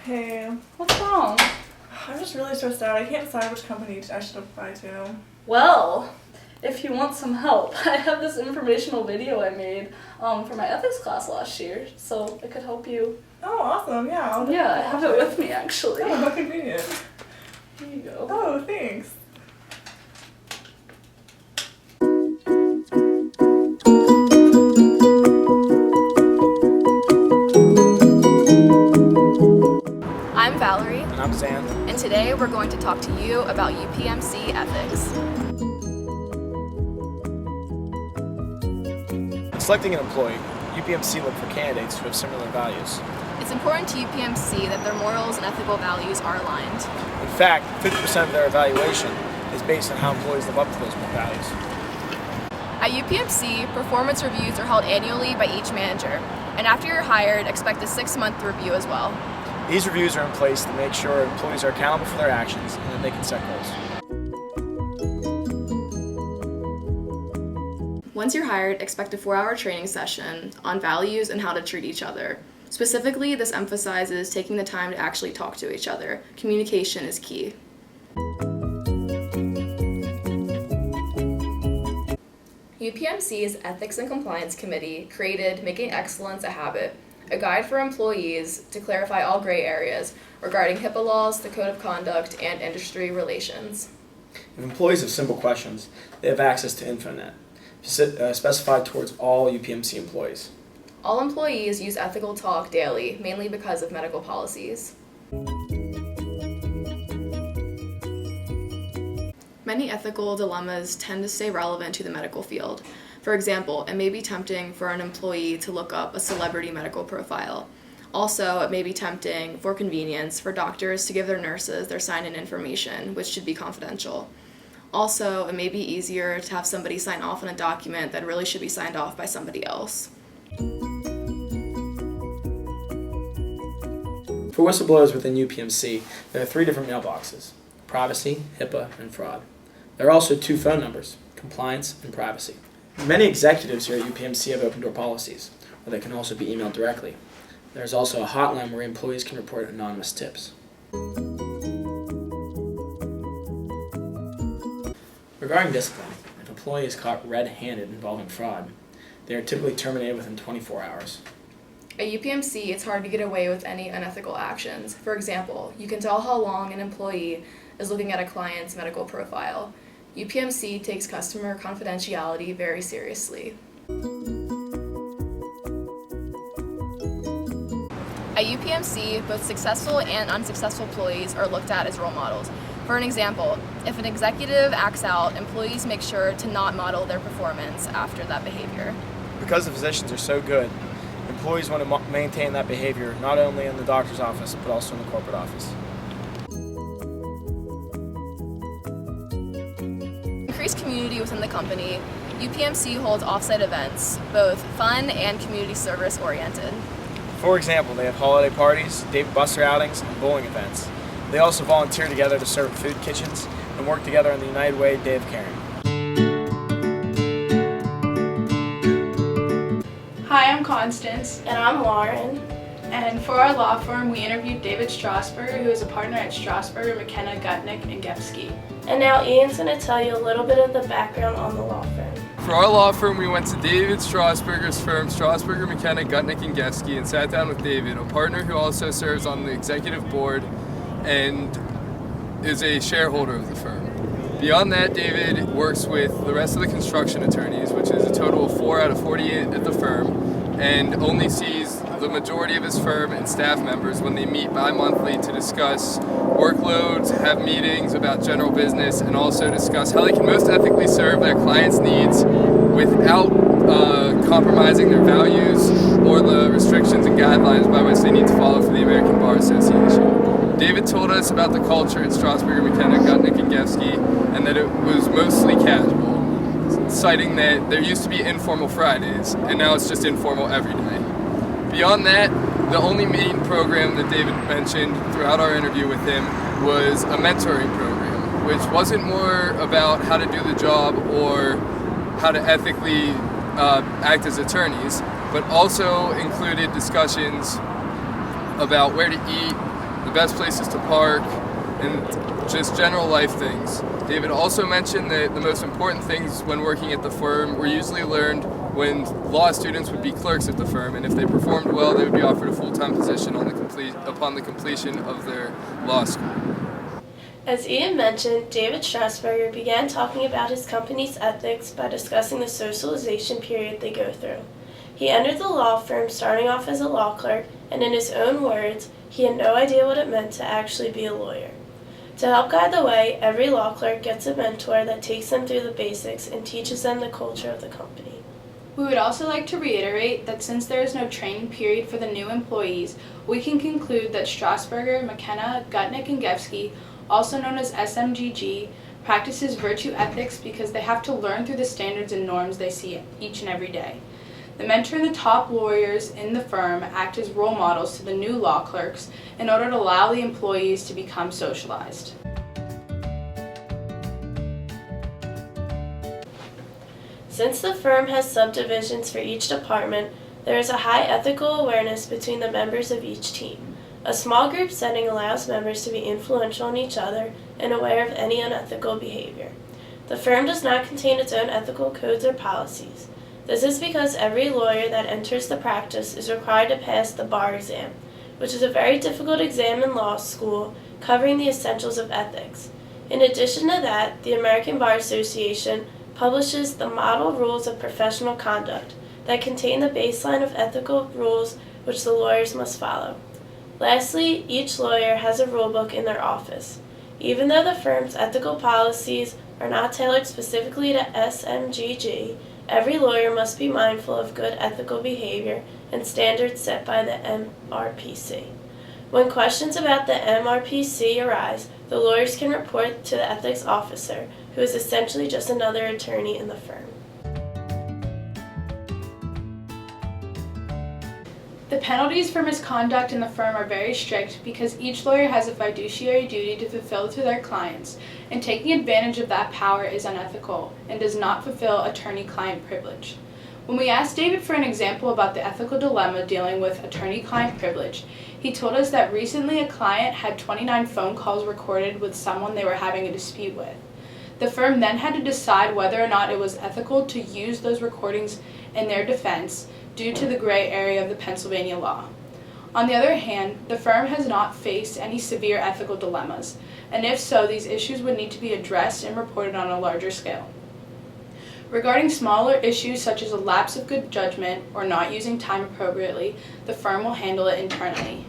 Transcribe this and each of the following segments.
Hey, What's wrong? I'm just really stressed out. I can't decide which company I should apply to. Well, if you want some help, I have this informational video I made for my ethics class last year, so it could help you. Oh, awesome. Yeah. I have it with me actually. Oh, how convenient. Here you go. Oh, thanks. I'm Valerie, And I'm Sam. and today we're going to talk to you about UPMC ethics. In selecting an employee, UPMC look for candidates who have similar values. It's important to UPMC that their morals and ethical values are aligned. In fact, 50% of their evaluation is based on how employees live up to those values. At UPMC, performance reviews are held annually by each manager, and after you're hired, expect a 6-month review as well. These reviews are in place to make sure employees are accountable for their actions and that they can set goals. Once you're hired, expect a 4-hour training session on values and how to treat each other. Specifically, this emphasizes taking the time to actually talk to each other. Communication is key. UPMC's Ethics and Compliance Committee created Making Excellence a Habit, a guide for employees to clarify all gray areas regarding HIPAA laws, the Code of Conduct, and industry relations. If employees have simple questions, they have access to InfoNet, specified towards all UPMC employees. All employees use Ethical Talk daily, mainly because of medical policies. Many ethical dilemmas tend to stay relevant to the medical field. For example, it may be tempting for an employee to look up a celebrity medical profile. Also, it may be tempting, for convenience, for doctors to give their nurses their sign-in information, which should be confidential. Also, it may be easier to have somebody sign off on a document that really should be signed off by somebody else. For whistleblowers within UPMC, there are 3 different mailboxes: privacy, HIPAA, and fraud. There are also 2 phone numbers: compliance and privacy. Many executives here at UPMC have open door policies, where they can also be emailed directly. There is also a hotline where employees can report anonymous tips. Regarding discipline, if an employee is caught red-handed involving fraud, they are typically terminated within 24 hours. At UPMC, it's hard to get away with any unethical actions. For example, you can tell how long an employee is looking at a client's medical profile. UPMC takes customer confidentiality very seriously. At UPMC, both successful and unsuccessful employees are looked at as role models. For an example, if an executive acts out, employees make sure to not model their performance after that behavior. Because the physicians are so good, employees want to maintain that behavior not only in the doctor's office, but also in the corporate office. Increase community within the company. UPMC holds off-site events, both fun and community service oriented. For example, they have holiday parties, Dave & Buster outings, and bowling events. They also volunteer together to serve food kitchens and work together in the United Way Day of Caring. Hi, I'm Constance. And I'm Lauren. And for our law firm, we interviewed David Strasberger, who is a partner at Strasberger, McKenna, Gutnick, and Gepsky. And now Ian's going to tell you a little bit of the background on the law firm. For our law firm, we went to David Strasberger's firm, Strasberger, McKenna, Gutnick, and Gepsky, and sat down with David, a partner who also serves on the executive board and is a shareholder of the firm. Beyond that, David works with the rest of the construction attorneys, which is a total of 4 out of 48 at the firm, and only sees the majority of his firm and staff members when they meet bi-monthly to discuss workloads, have meetings about general business, and also discuss how they can most ethically serve their clients' needs without compromising their values or the restrictions and guidelines by which they need to follow for the American Bar Association. David told us about the culture at Strasberger, McKenna, Gutnick, and Gepsky, and that it was mostly casual, citing that there used to be informal Fridays, and now it's just informal every day. Beyond that, the only main program that David mentioned throughout our interview with him was a mentoring program, which wasn't more about how to do the job or how to ethically act as attorneys, but also included discussions about where to eat, the best places to park, and just general life things. David also mentioned that the most important things when working at the firm were usually learned when law students would be clerks at the firm, and if they performed well, they would be offered a full-time position upon the completion of their law school. As Ian mentioned, David Strasburger began talking about his company's ethics by discussing the socialization period they go through. He entered the law firm starting off as a law clerk, and in his own words, he had no idea what it meant to actually be a lawyer. To help guide the way, every law clerk gets a mentor that takes them through the basics and teaches them the culture of the company. We would also like to reiterate that since there is no training period for the new employees, we can conclude that Strasburger, McKenna, Gutnick, and Gefsky, also known as SMGG, practices virtue ethics because they have to learn through the standards and norms they see each and every day. The mentor and the top lawyers in the firm act as role models to the new law clerks in order to allow the employees to become socialized. Since the firm has subdivisions for each department, there is a high ethical awareness between the members of each team. A small group setting allows members to be influential on each other and aware of any unethical behavior. The firm does not contain its own ethical codes or policies. This is because every lawyer that enters the practice is required to pass the bar exam, which is a very difficult exam in law school covering the essentials of ethics. In addition to that, the American Bar Association publishes the Model Rules of Professional Conduct that contain the baseline of ethical rules which the lawyers must follow. Lastly, each lawyer has a rulebook in their office. Even though the firm's ethical policies are not tailored specifically to SMGG, every lawyer must be mindful of good ethical behavior and standards set by the MRPC. When questions about the MRPC arise, the lawyers can report to the ethics officer, who is essentially just another attorney in the firm. The penalties for misconduct in the firm are very strict because each lawyer has a fiduciary duty to fulfill to their clients, and taking advantage of that power is unethical and does not fulfill attorney-client privilege. When we asked David for an example about the ethical dilemma dealing with attorney-client privilege, he told us that recently a client had 29 phone calls recorded with someone they were having a dispute with. The firm then had to decide whether or not it was ethical to use those recordings in their defense due to the gray area of the Pennsylvania law. On the other hand, the firm has not faced any severe ethical dilemmas, and if so, these issues would need to be addressed and reported on a larger scale. Regarding smaller issues such as a lapse of good judgment or not using time appropriately, the firm will handle it internally.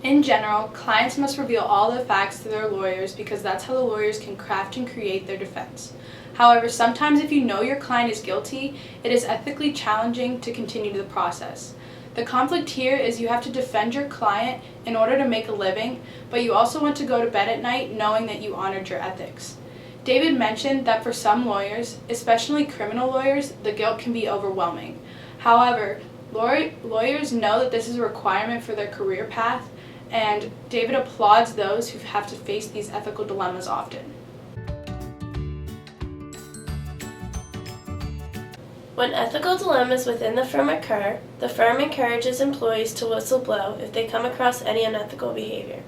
In general, clients must reveal all the facts to their lawyers because that's how the lawyers can craft and create their defense. However, sometimes if you know your client is guilty, it is ethically challenging to continue the process. The conflict here is you have to defend your client in order to make a living, but you also want to go to bed at night knowing that you honored your ethics. David mentioned that for some lawyers, especially criminal lawyers, the guilt can be overwhelming. However, lawyers know that this is a requirement for their career path, and David applauds those who have to face these ethical dilemmas often. When ethical dilemmas within the firm occur, the firm encourages employees to whistleblow if they come across any unethical behavior.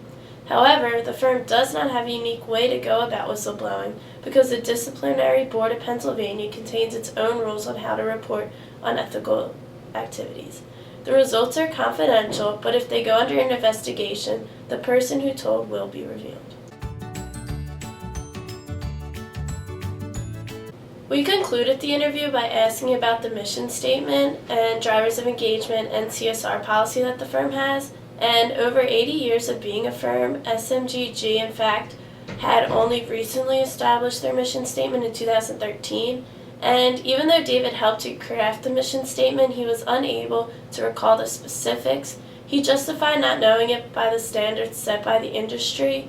However, the firm does not have a unique way to go about whistleblowing because the Disciplinary Board of Pennsylvania contains its own rules on how to report unethical activities. The results are confidential, but if they go under an investigation, the person who told will be revealed. We concluded the interview by asking about the mission statement and drivers of engagement and CSR policy that the firm has. And over 80 years of being a firm, SMGG, in fact, had only recently established their mission statement in 2013. And even though David helped to craft the mission statement, he was unable to recall the specifics. He justified not knowing it by the standards set by the industry,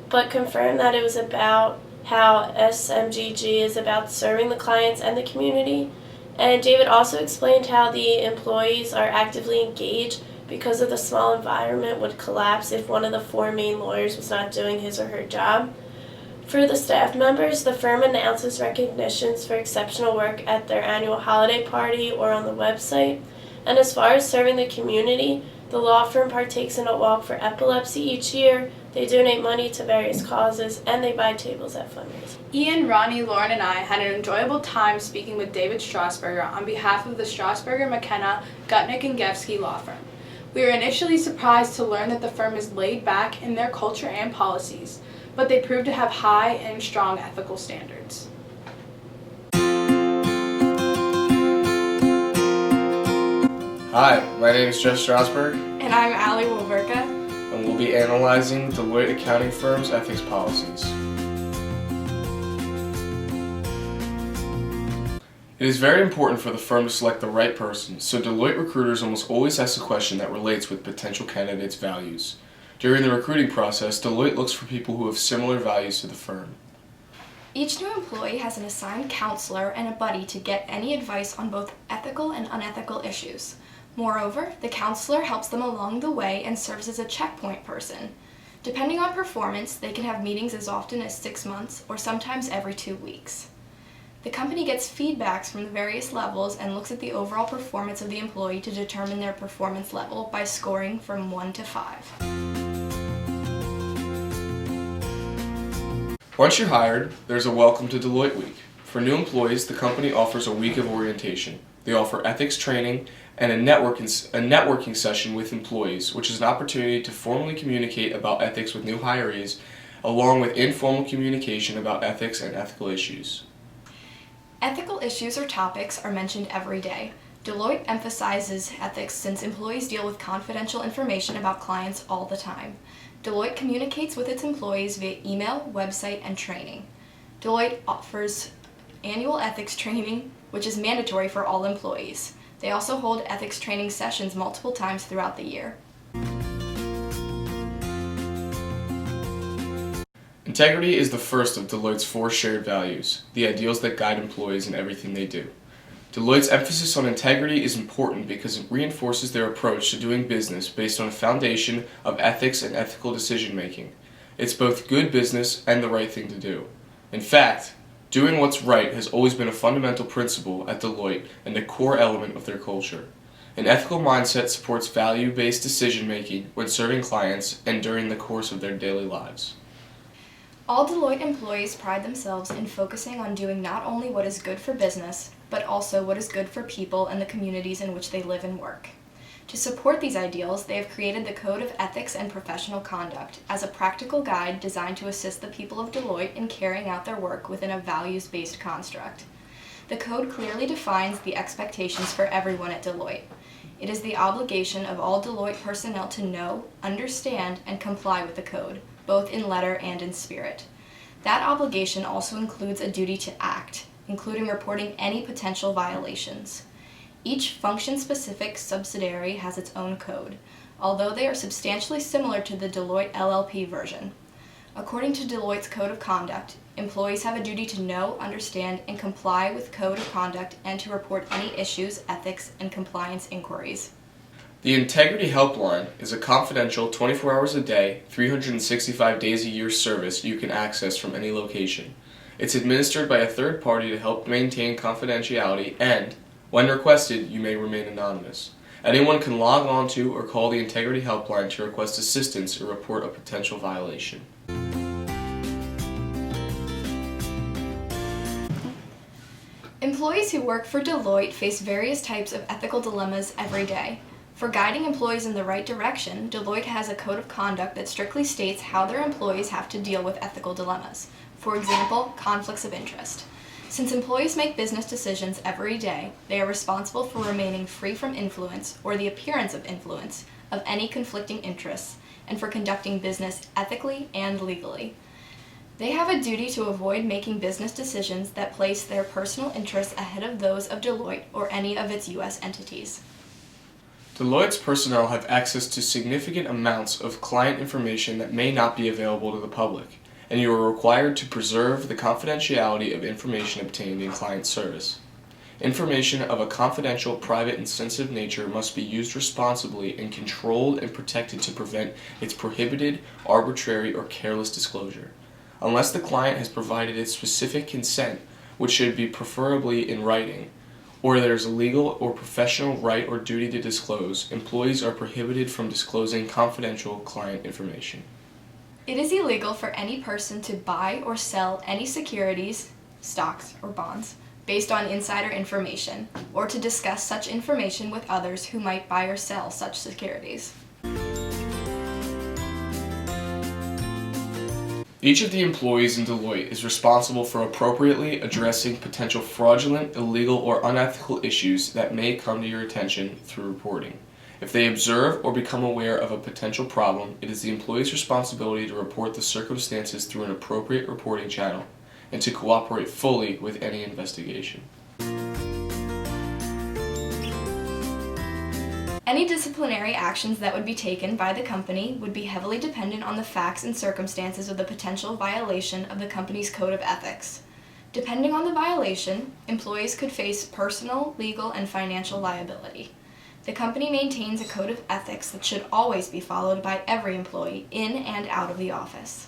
but confirmed that it was about how SMGG is about serving the clients and the community. And David also explained how the employees are actively engaged because of the small environment would collapse if one of the four main lawyers was not doing his or her job. For the staff members, the firm announces recognitions for exceptional work at their annual holiday party or on the website. And as far as serving the community, the The law firm partakes in a walk for epilepsy each year, they donate money to various causes, and they buy tables at fundraisers. Ian, Ronnie, Lauren, and I had an enjoyable time speaking with David Strasburger on behalf of the Strasburger, McKenna, Gutnick, and Gefsky law firm. We were initially surprised to learn that the firm is laid back in their culture and policies, but they prove to have high and strong ethical standards. Hi, my name is Jeff Strasberg, And I'm Allie Wolverka. and we'll be analyzing Deloitte accounting firm's ethics policies. It is very important for the firm to select the right person, so Deloitte recruiters almost always ask a question that relates with potential candidates' values. During the recruiting process, Deloitte looks for people who have similar values to the firm. Each new employee has an assigned counselor and a buddy to get any advice on both ethical and unethical issues. Moreover, the counselor helps them along the way and serves as a checkpoint person. Depending on performance, they can have meetings as often as 6 months or sometimes every 2 weeks. The company gets feedbacks from the various levels and looks at the overall performance of the employee to determine their performance level by scoring from 1 to 5. Once you're hired, there's a Welcome to Deloitte Week. For new employees, the company offers a week of orientation. They offer ethics training and a networking session with employees, which is an opportunity to formally communicate about ethics with new hirees, along with informal communication about ethics and ethical issues. Ethical issues or topics are mentioned every day. Deloitte emphasizes ethics since employees deal with confidential information about clients all the time. Deloitte communicates with its employees via email, website, and training. Deloitte offers annual ethics training, which is mandatory for all employees. They also hold ethics training sessions multiple times throughout the year. Integrity is the first of Deloitte's 4 shared values, the ideals that guide employees in everything they do. Deloitte's emphasis on integrity is important because it reinforces their approach to doing business based on a foundation of ethics and ethical decision-making. It's both good business and the right thing to do. In fact, doing what's right has always been a fundamental principle at Deloitte and a core element of their culture. An ethical mindset supports value-based decision-making when serving clients and during the course of their daily lives. All Deloitte employees pride themselves in focusing on doing not only what is good for business, but also what is good for people and the communities in which they live and work. To support these ideals, they have created the Code of Ethics and Professional Conduct as a practical guide designed to assist the people of Deloitte in carrying out their work within a values-based construct. The code clearly defines the expectations for everyone at Deloitte. It is the obligation of all Deloitte personnel to know, understand, and comply with the code, both in letter and in spirit. That obligation also includes a duty to act, including reporting any potential violations. Each function-specific subsidiary has its own code, although they are substantially similar to the Deloitte LLP version. According to Deloitte's Code of Conduct, employees have a duty to know, understand, and comply with Code of Conduct and to report any issues, ethics, and compliance inquiries. The Integrity Helpline is a confidential 24 hours a day, 365 days a year service you can access from any location. It's administered by a third party to help maintain confidentiality and, when requested, you may remain anonymous. Anyone can log on to or call the Integrity Helpline to request assistance or report a potential violation. Employees who work for Deloitte face various types of ethical dilemmas every day. For guiding employees in the right direction, Deloitte has a code of conduct that strictly states how their employees have to deal with ethical dilemmas. For example, conflicts of interest. Since employees make business decisions every day, they are responsible for remaining free from influence or the appearance of influence of any conflicting interests and for conducting business ethically and legally. They have a duty to avoid making business decisions that place their personal interests ahead of those of Deloitte or any of its U.S. entities. Deloitte's personnel have access to significant amounts of client information that may not be available to the public, and you are required to preserve the confidentiality of information obtained in client service. Information of a confidential, private, and sensitive nature must be used responsibly and controlled and protected to prevent its prohibited, arbitrary, or careless disclosure. Unless the client has provided its specific consent, which should be preferably in writing, or there is a legal or professional right or duty to disclose, employees are prohibited from disclosing confidential client information. It is illegal for any person to buy or sell any securities, stocks, or bonds based on insider information, or to discuss such information with others who might buy or sell such securities. Each of the employees in Deloitte is responsible for appropriately addressing potential fraudulent, illegal, or unethical issues that may come to your attention through reporting. If they observe or become aware of a potential problem, it is the employee's responsibility to report the circumstances through an appropriate reporting channel and to cooperate fully with any investigation. Any disciplinary actions that would be taken by the company would be heavily dependent on the facts and circumstances of the potential violation of the company's code of ethics. Depending on the violation, employees could face personal, legal, and financial liability. The company maintains a code of ethics that should always be followed by every employee in and out of the office.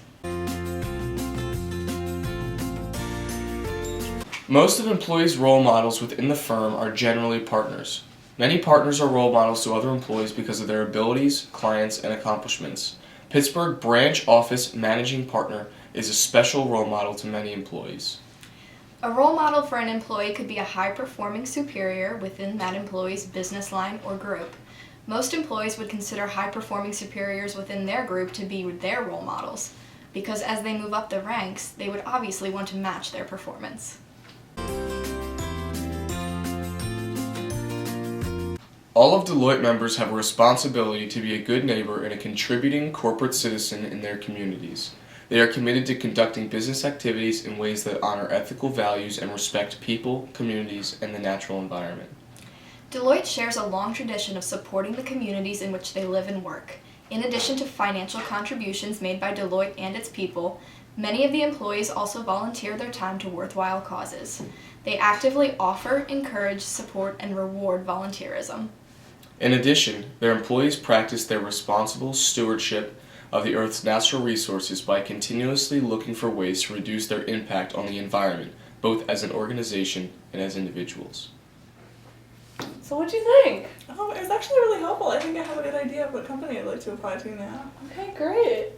Most of employees' role models within the firm are generally partners. Many partners are role models to other employees because of their abilities, clients, and accomplishments. Pittsburgh Branch Office Managing Partner is a special role model to many employees. A role model for an employee could be a high-performing superior within that employee's business line or group. Most employees would consider high-performing superiors within their group to be their role models, because as they move up the ranks, they would obviously want to match their performance. All of Deloitte members have a responsibility to be a good neighbor and a contributing corporate citizen in their communities. They are committed to conducting business activities in ways that honor ethical values and respect people, communities, and the natural environment. Deloitte shares a long tradition of supporting the communities in which they live and work. In addition to financial contributions made by Deloitte and its people, many of the employees also volunteer their time to worthwhile causes. They actively offer, encourage, support, and reward volunteerism. In addition, their employees practice their responsible stewardship of the Earth's natural resources by continuously looking for ways to reduce their impact on the environment, both as an organization and as individuals. So what'd you think? Oh, it was actually really helpful. I think I have a good idea of what company I'd like to apply to now. Okay, great.